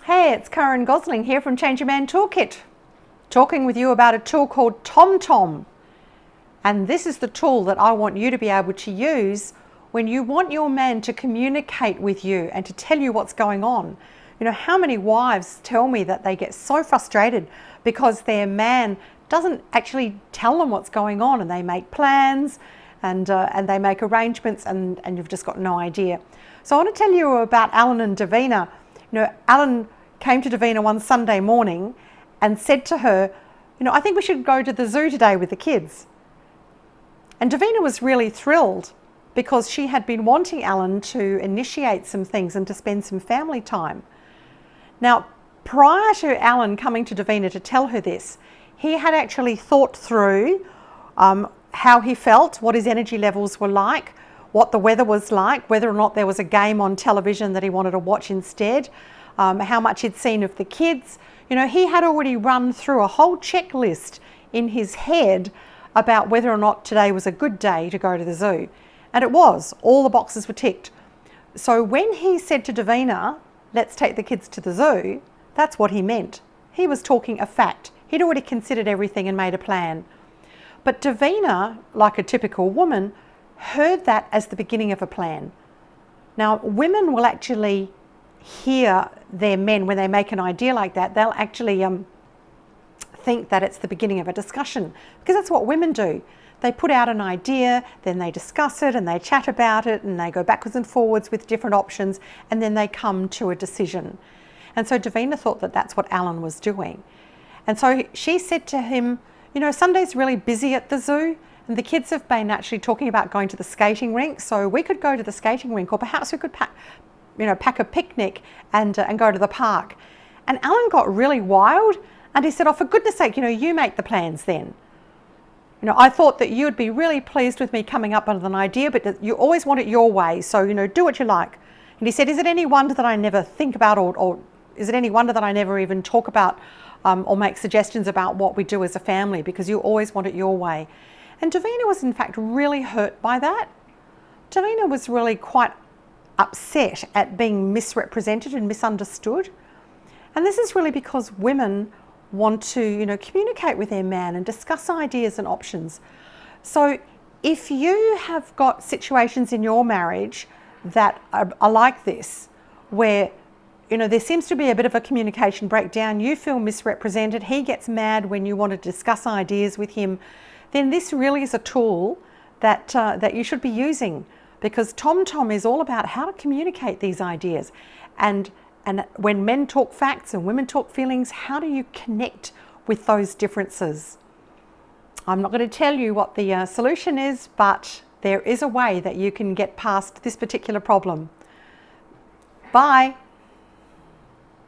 Hey, it's Karen Gosling here from Change Your Man Toolkit, talking with you about a tool called Tom Tom. And this is the tool that I want you to be able to use when you want your man to communicate with you and to tell you what's going on. You know, how many wives tell me that they get so frustrated because their man doesn't actually tell them what's going on, and they make plans and they make arrangements and you've just got no idea. So I want to tell you about Alan and Davina. You know, Alan came to Davina one Sunday morning and said to her, you know, I think we should go to the zoo today with the kids. And Davina was really thrilled because she had been wanting Alan to initiate some things and to spend some family time. Now, prior to Alan coming to Davina to tell her this, he had actually thought through how he felt, what his energy levels were like, what the weather was like, whether or not there was a game on television that he wanted to watch instead, how much he'd seen of the kids. You know, he had already run through a whole checklist in his head about whether or not today was a good day to go to the zoo. And it was. All the boxes were ticked. So when he said to Davina, let's take the kids to the zoo, that's what he meant. He was talking a fact. He'd already considered everything and made a plan. But Davina, like a typical woman, heard that as the beginning of a plan. Now, women will actually hear their men when they make an idea like that. They'll actually think that it's the beginning of a discussion, because that's what women do. They put out an idea, then they discuss it and they chat about it and they go backwards and forwards with different options, and then they come to a decision. And so Davina thought that that's what Alan was doing. And so she said to him, you know, Sunday's really busy at the zoo, and the kids have been actually talking about going to the skating rink, so we could go to the skating rink, or perhaps we could pack a picnic and go to the park. And Alan got really wild, and he said, oh, for goodness sake, you know, you make the plans then. You know, I thought that you'd be really pleased with me coming up with an idea, but you always want it your way, so, you know, do what you like. And he said, is it any wonder that I never think about, or is it any wonder that I never even talk about or make suggestions about what we do as a family, because you always want it your way? And Davina was in fact really hurt by that. Davina was really quite upset at being misrepresented and misunderstood. And this is really because women want to, you know, communicate with their man and discuss ideas and options. So if you have got situations in your marriage that are like this, where, you know, there seems to be a bit of a communication breakdown, you feel misrepresented, he gets mad when you want to discuss ideas with him, then this really is a tool that you should be using, because Tom Tom is all about how to communicate these ideas. And when men talk facts and women talk feelings, how do you connect with those differences? I'm not going to tell you what the solution is, but there is a way that you can get past this particular problem. Bye.